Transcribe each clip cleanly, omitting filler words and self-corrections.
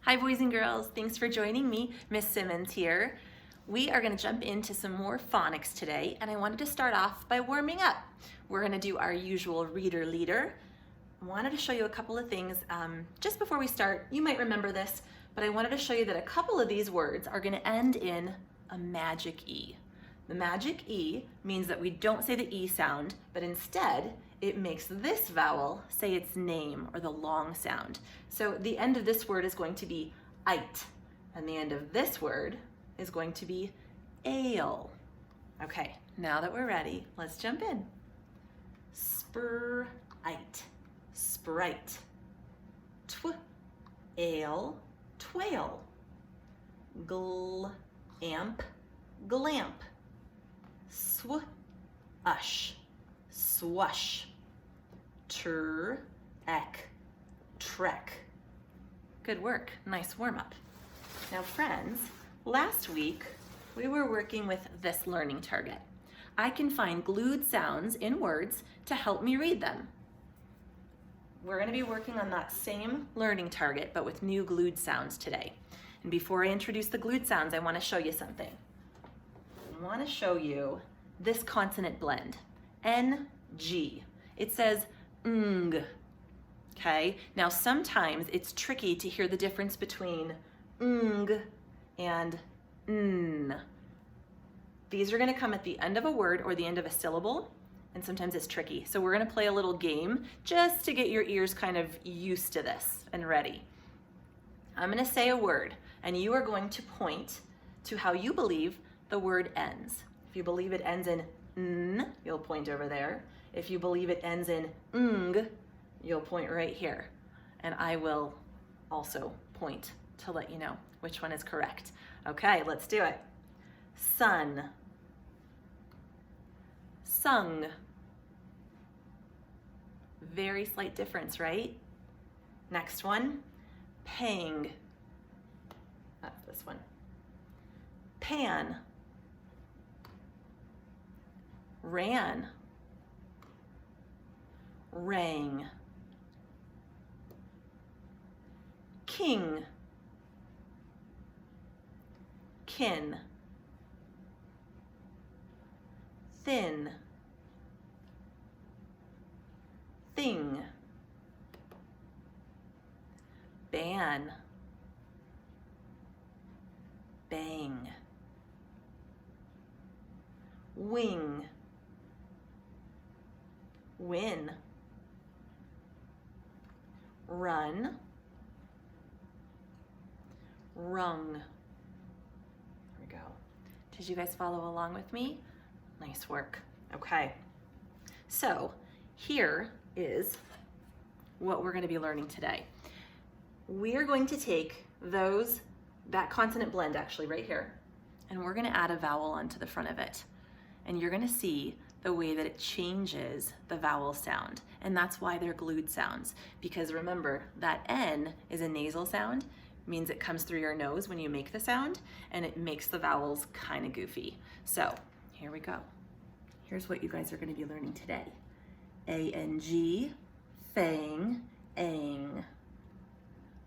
Hi boys and girls, thanks for joining me. Miss Simmons here. We are going to jump into some more phonics today, and I wanted to start off by warming up. We're going to do our usual reader leader. I wanted to show you a couple of things just before we start. You might remember this, but I wanted to show you that a couple of these words are going to end in a magic E. The magic E means that we don't say the E sound, but instead it makes this vowel say its name or the long sound. So the end of this word is going to be ite, and the end of this word is going to be ale. Okay, now that we're ready, let's jump in. Sprite, sprite. Ale, twale. Glamp, glamp. Ush, swush. Trek. Good work, nice warm up. Now friends, last week we were working with this learning target. I can find glued sounds in words to help me read them. We're going to be working on that same learning target but with new glued sounds today. And before I introduce the glued sounds, I want to show you something. I want to show you this consonant blend, N-G. It says ng. Okay, now sometimes it's tricky to hear the difference between ng and n. These are going to come at the end of a word or the end of a syllable, and sometimes it's tricky. So we're going to play a little game just to get your ears kind of used to this and ready. I'm going to say a word, and you are going to point to how you believe the word ends. If you believe it ends in n, you'll point over there. If you believe it ends in ng, you'll point right here. And I will also point to let you know which one is correct. Okay, let's do it. Sun. Sung. Very slight difference, right? Next one, pang. That's this one. Pan. Ran. Rang. King. Kin. Thin. Thing. Ban. Bang. Wing. Win. Run. Rung. There we go. Did you guys follow along with me? Nice work. Okay. So here is what we're going to be learning today. We are going to take that consonant blend actually right here, and we're going to add a vowel onto the front of it. And you're going to see the way that it changes the vowel sound. And that's why they're glued sounds. Because remember, that N is a nasal sound, means it comes through your nose when you make the sound, and it makes the vowels kind of goofy. So here we go. Here's what you guys are going to be learning today. A-N-G, fang, ang.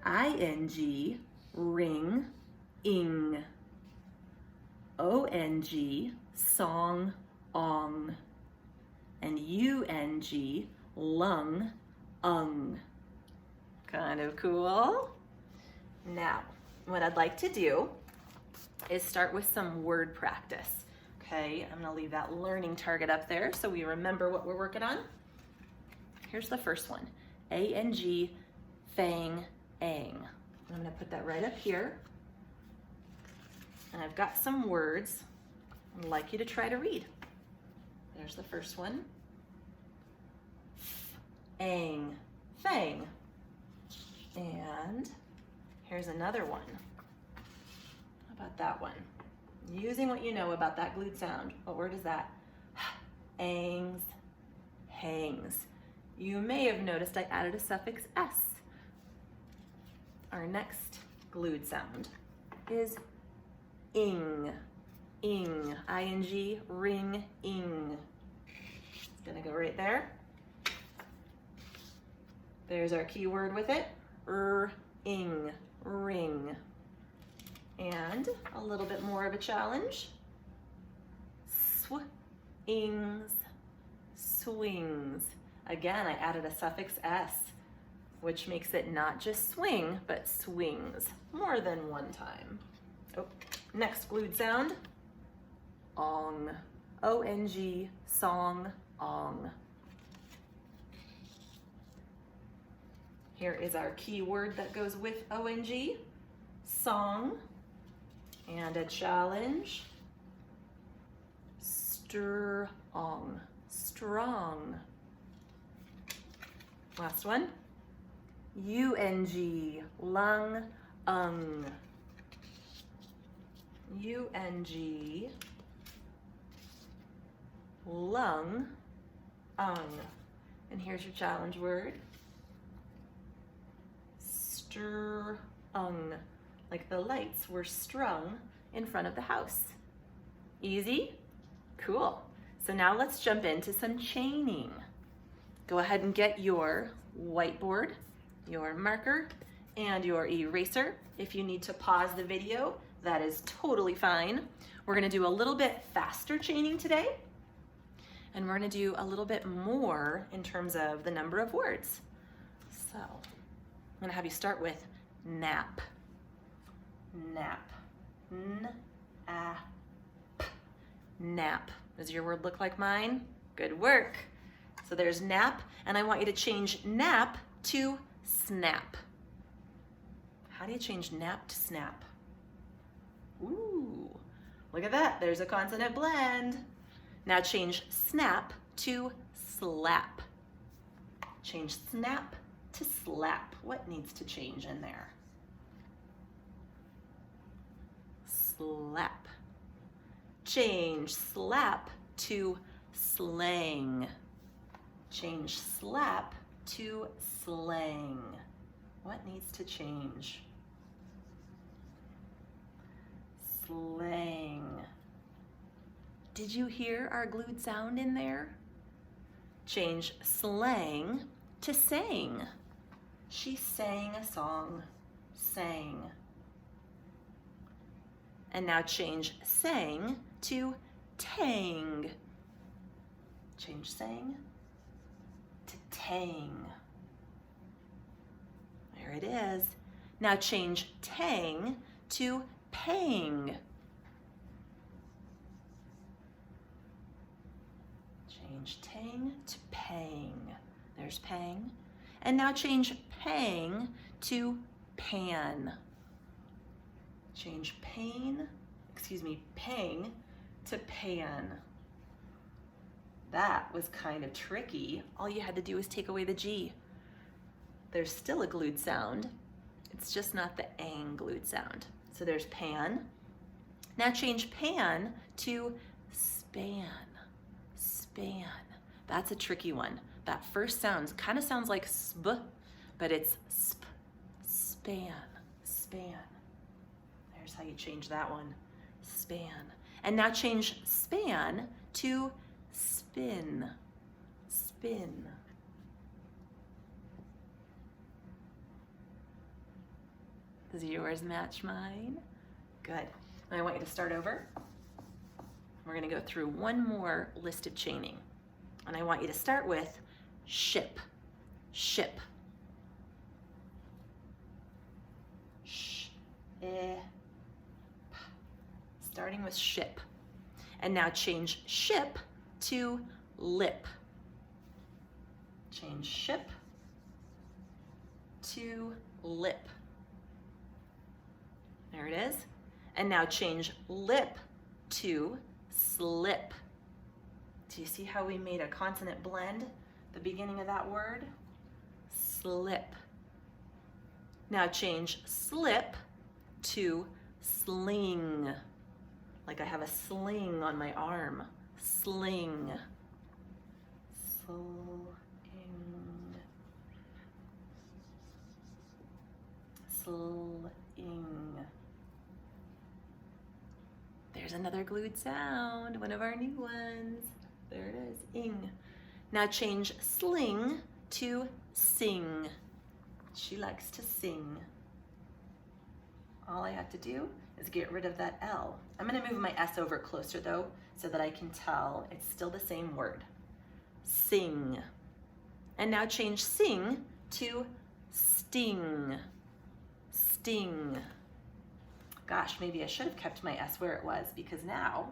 I-N-G, ring, ing. O-N-G, song, ong. And U-N-G, lung, ung. Kind of cool. Now, what I'd like to do is start with some word practice. Okay, I'm gonna leave that learning target up there so we remember what we're working on. Here's the first one, A-N-G, fang, ang. I'm gonna put that right up here. And I've got some words I'd like you to try to read. There's the first one. Ang, fang. And here's another one. How about that one? Using what you know about that glued sound. What word is that? Angs, hangs. You may have noticed I added a suffix S. Our next glued sound is ing. Ing, I-N-G, ring, ing. It's gonna go right there. There's our key word with it, ing, ring. sound, a little bit more of a challenge. Swings, swings. Again, I added a suffix s, which makes it not just swing, but swings more than one time. Oh, next glued sound, ong, O-N-G, song, ong. Here is our key word that goes with O-N-G, song, and a challenge, strong, strong. Last one, U-N-G, lung, ung. U-N-G, lung, ung. And here's your challenge word, strung, like the lights were strung in front of the house. Easy? Cool. So now let's jump into some chaining. Go ahead and get your whiteboard, your marker, and your eraser. If you need to pause the video, that is totally fine. We're gonna do a little bit faster chaining today, and we're gonna do a little bit more in terms of the number of words. So, I'm gonna have you start with nap. Nap. N-A-P. Nap. Does your word look like mine? Good work. So there's nap, and I want you to change nap to snap. How do you change nap to snap? Ooh, look at that. There's a consonant blend. Now change snap to slap. Change snap to slap. What needs to change in there? Slap. Change slap to slang. Change slap to slang. What needs to change? Slang. Did you hear our glued sound in there? Change slang to sang. She sang a song. Sang. And now change sang to tang. Change sang to tang. There it is. Now change tang to pang. Change tang to pang. There's pang. And now change pang to pan. Change pang to pan. That was kind of tricky. All you had to do was take away the G. There's still a glued sound. It's just not the ang glued sound. So there's pan. Now change pan to span. Span. That's a tricky one. That first sound kind of sounds like sp, but it's sp. Span. Span. There's how you change that one. Span. And now change span to spin. Spin. Does yours match mine? Good. And I want you to start over. We're going to go through one more list of chaining. And I want you to start with ship. Ship. Sh, e, p. Starting with ship. And now change ship to lip. Change ship to lip. There it is. And now change lip to slip. Do you see how we made a consonant blend at the beginning of that word? Slip. Now change slip to sling. Like I have a sling on my arm. Sling. Sling. Sling. There's another glued sound, one of our new ones. There it is, ing. Now change sling to sing. She likes to sing. All I have to do is get rid of that L. I'm gonna move my S over closer though, so that I can tell it's still the same word. Sing. And now change sing to sting. Sting. Gosh, maybe I should have kept my S where it was, because now,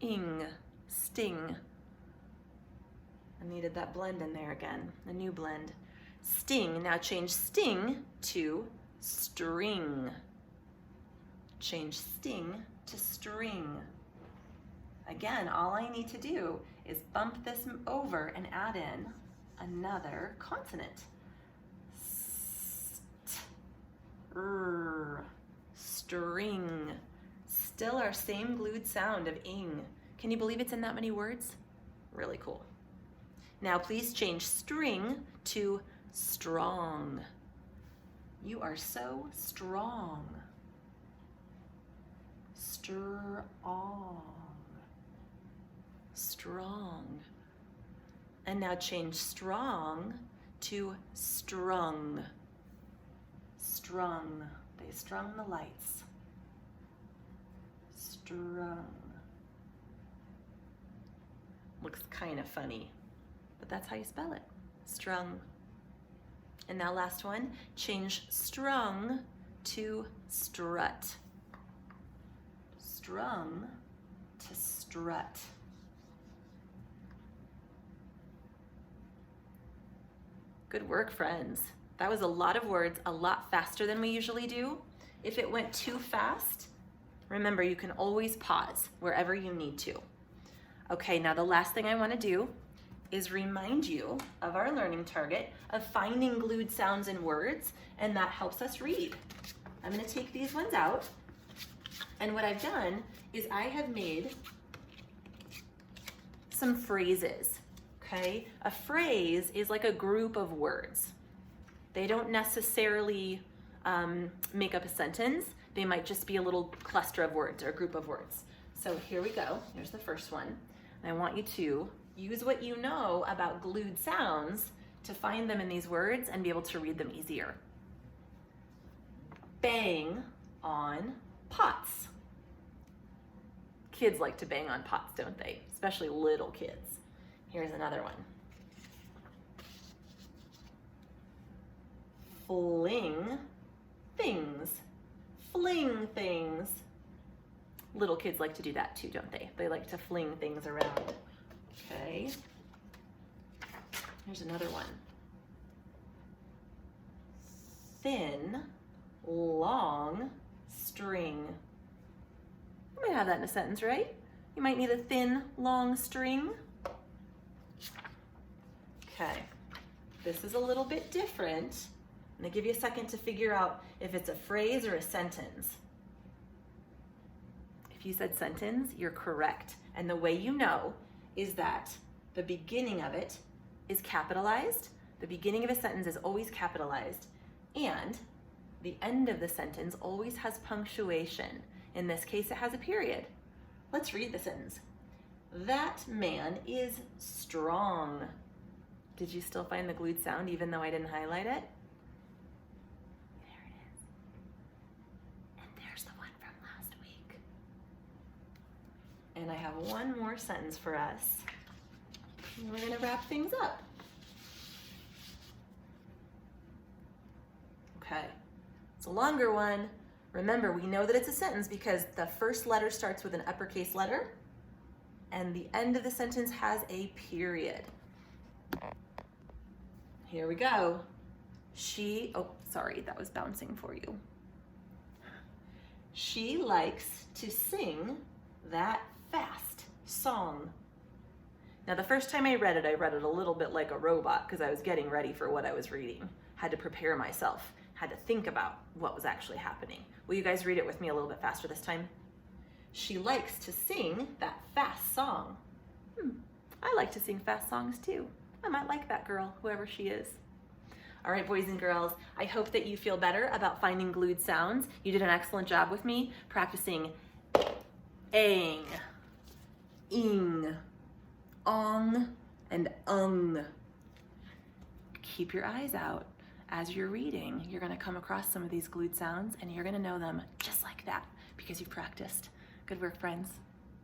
ing, sting. I needed that blend in there again, a new blend. Sting, now change sting to string. Change sting to string. Again, all I need to do is bump this over and add in another consonant. String. Still our same glued sound of ing. Can you believe it's in that many words? Really cool. Now please change string to strong. You are so strong. Strong. Strong. And now change strong to strung. Strung. They strung the lights. Strung. Looks kind of funny, but that's how you spell it. Strung. And now last one, change strung to strut. Strung to strut. Good work, friends. That was a lot of words, a lot faster than we usually do. If it went too fast, remember you can always pause wherever you need to. Okay, now the last thing I want to do is remind you of our learning target of finding glued sounds in words, and that helps us read. I'm going to take these ones out, and what I've done is I have made some phrases, okay? A phrase is like a group of words. They don't necessarily make up a sentence. They might just be a little cluster of words or a group of words. So here we go. Here's the first one. And I want you to use what you know about glued sounds to find them in these words and be able to read them easier. Bang on pots. Kids like to bang on pots, don't they? Especially little kids. Here's another one. Fling things. Fling things. Little kids like to do that too, don't they? They like to fling things around. Okay. Here's another one. Thin, long string. You might have that in a sentence, right? You might need a thin, long string. Okay. This is a little bit different. I'm going to give you a second to figure out if it's a phrase or a sentence. If you said sentence, you're correct. And the way you know is that the beginning of it is capitalized. The beginning of a sentence is always capitalized. And the end of the sentence always has punctuation. In this case, it has a period. Let's read the sentence. That man is strong. Did you still find the glued sound even though I didn't highlight it? And I have one more sentence for us. And we're gonna wrap things up. Okay, it's a longer one. Remember, we know that it's a sentence because the first letter starts with an uppercase letter and the end of the sentence has a period. Here we go. Oh, sorry, that was bouncing for you. She likes to sing that fast song. Now, the first time I read it a little bit like a robot because I was getting ready for what I was reading. Had to prepare myself, had to think about what was actually happening. Will you guys read it with me a little bit faster this time? She likes to sing that fast song. I like to sing fast songs too. I might like that girl, whoever she is. All right, boys and girls, I hope that you feel better about finding glued sounds. You did an excellent job with me practicing ang, ing, ong, and ung. Keep your eyes out as you're reading, you're gonna come across some of these glued sounds and you're gonna know them just like that because you've practiced. Good work, friends.